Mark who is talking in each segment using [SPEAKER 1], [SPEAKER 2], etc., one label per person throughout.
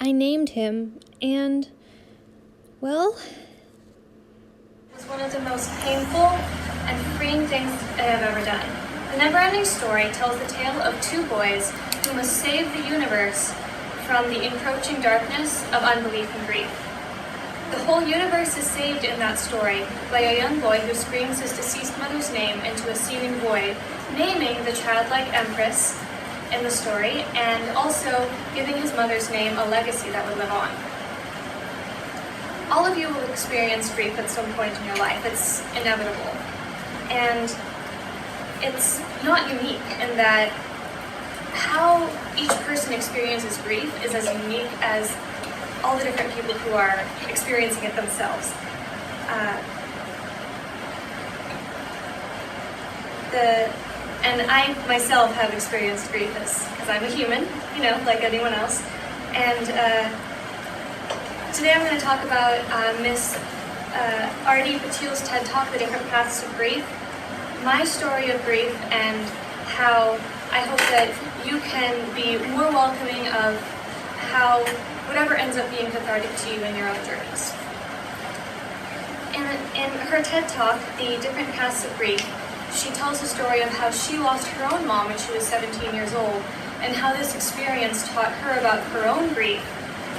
[SPEAKER 1] I named him, and, well...
[SPEAKER 2] It was one of the most painful and freeing things I have ever done. The Never-Ending Story tells the tale of two boys who must save the universe from the encroaching darkness of unbelief and grief. The whole universe is saved in that story by a young boy who screams his deceased mother's name into a seething void, naming the childlike empress in the story, and also giving his mother's name a legacy that would live on. All of you will experience grief at some point in your life. It's inevitable. And it's not unique in that how each person experiences grief is as unique as all the different people who are experiencing it themselves. And I myself have experienced grief because I'm a human, like anyone else. And today I'm going to talk about Miss R.D. Patil's TED Talk, The Different Paths of Grief, my story of grief, and how I hope that you can be more welcoming of how whatever ends up being cathartic to you in your own journeys. In her TED Talk, The Different Paths of Grief, she tells the story of how she lost her own mom when she was 17 years old, and how this experience taught her about her own grief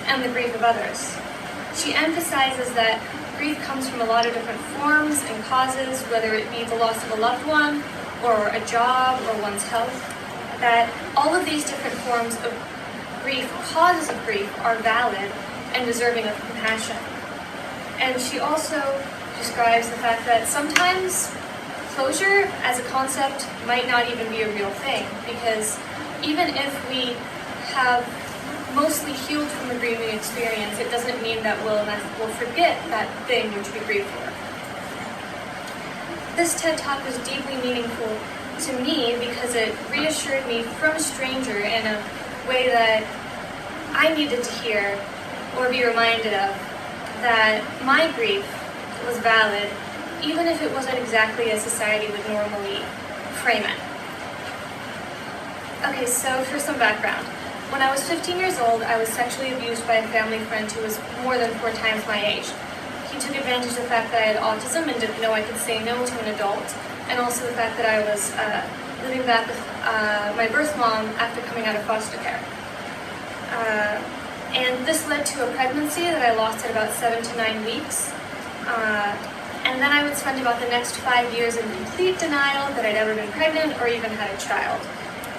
[SPEAKER 2] and the grief of others. She emphasizes that grief comes from a lot of different forms and causes, whether it be the loss of a loved one, or a job, or one's health, that all of these different forms of grief, causes of grief, are valid and deserving of compassion. And she also describes the fact that sometimes closure as a concept might not even be a real thing, because even if we have mostly healed from the grieving experience, it doesn't mean that we'll forget that thing which we grieve for. This TED Talk was deeply meaningful to me because it reassured me from a stranger in a way that I needed to hear or be reminded of, that my grief was valid, even if it wasn't exactly as society would normally frame it. Okay, so for some background. When I was 15 years old, I was sexually abused by a family friend who was more than 4 times my age. He took advantage of the fact that I had autism and didn't know I could say no to an adult, and also the fact that I was living back with my birth mom after coming out of foster care. And this led to a pregnancy that I lost at about 7 to 9 weeks. And then I would spend about the next 5 years in complete denial that I'd ever been pregnant or even had a child.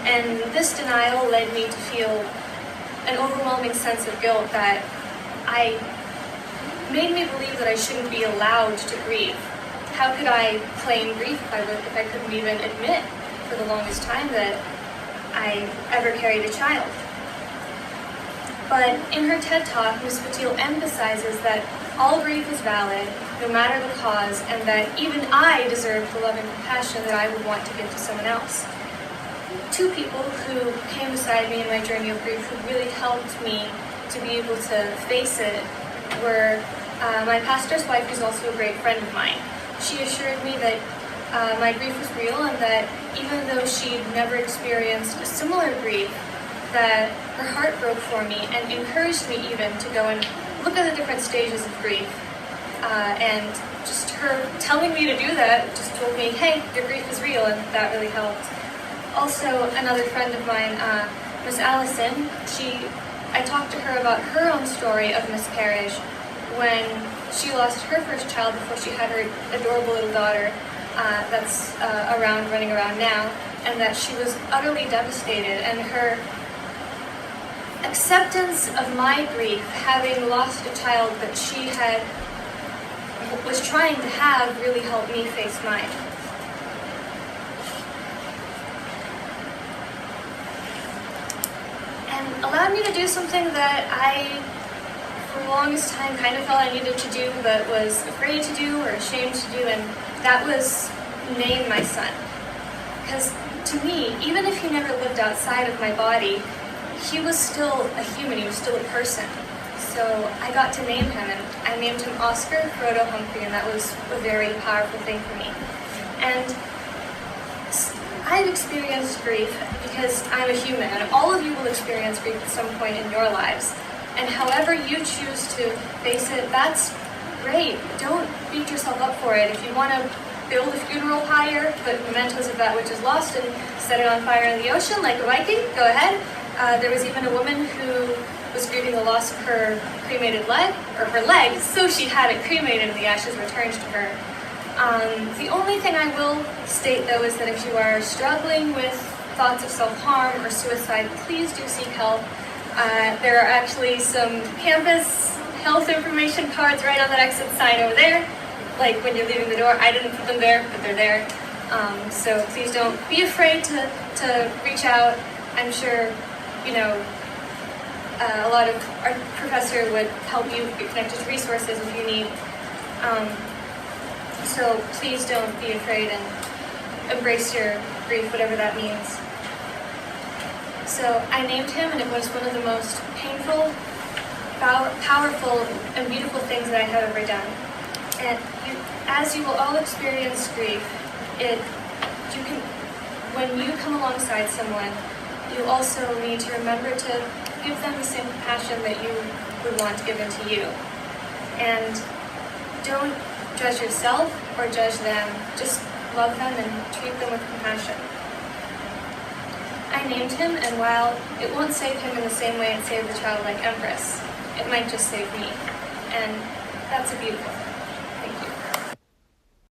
[SPEAKER 2] And this denial led me to feel an overwhelming sense of guilt that made me believe that I shouldn't be allowed to grieve. How could I claim grief if I couldn't even admit for the longest time that I ever carried a child? But in her TED Talk, Ms. Patil emphasizes that all grief is valid, no matter the cause, and that even I deserve the love and compassion that I would want to give to someone else. 2 people who came beside me in my journey of grief who really helped me to be able to face it were my pastor's wife, who's also a great friend of mine. She assured me that my grief was real, and that even though she'd never experienced a similar grief, that her heart broke for me and encouraged me even to go and look at the different stages of grief. And just her telling me to do that just told me, hey, your grief is real, and that really helped. Also, another friend of mine, Miss Allison, I talked to her about her own story of miscarriage when she lost her first child before she had her adorable little daughter that's running around now, and that she was utterly devastated, and her acceptance of my grief, having lost a child that she was trying to have, really helped me face mine. And allowed me to do something that I, for the longest time, kind of felt I needed to do, but was afraid to do or ashamed to do, and that was name my son. Because to me, even if he never lived outside of my body, he was still a human, he was still a person. So I got to name him, and I named him Oscar Frodo Humphrey, and that was a very powerful thing for me. And I've experienced grief because I'm a human, and all of you will experience grief at some point in your lives. And however you choose to face it, that's great. Don't beat yourself up for it. If you want to build a funeral pyre, put mementos of that which is lost and set it on fire in the ocean like a Viking, go ahead. There was even a woman who was grieving the loss of her cremated leg, or her leg, so she had it cremated and the ashes returned to her. The only thing I will state though is that if you are struggling with thoughts of self-harm or suicide, please do seek help. There are actually some campus health information cards right on that exit sign over there. Like when you're leaving the door, I didn't put them there, but they're there. So please don't be afraid to reach out. I'm sure, you know, a lot of our professor would help you get connected to resources if you need. So please don't be afraid and embrace your grief, whatever that means. So I named him, and it was one of the most painful, powerful, and beautiful things that I have ever done. And as you will all experience grief, when you come alongside someone, you also need to remember to give them the same compassion that you would want given to you. And don't judge yourself or judge them. Just love them and treat them with compassion. I named him, and while it won't save him in the same way it saved the childlike empress, it might just save me. And that's a beautiful thing.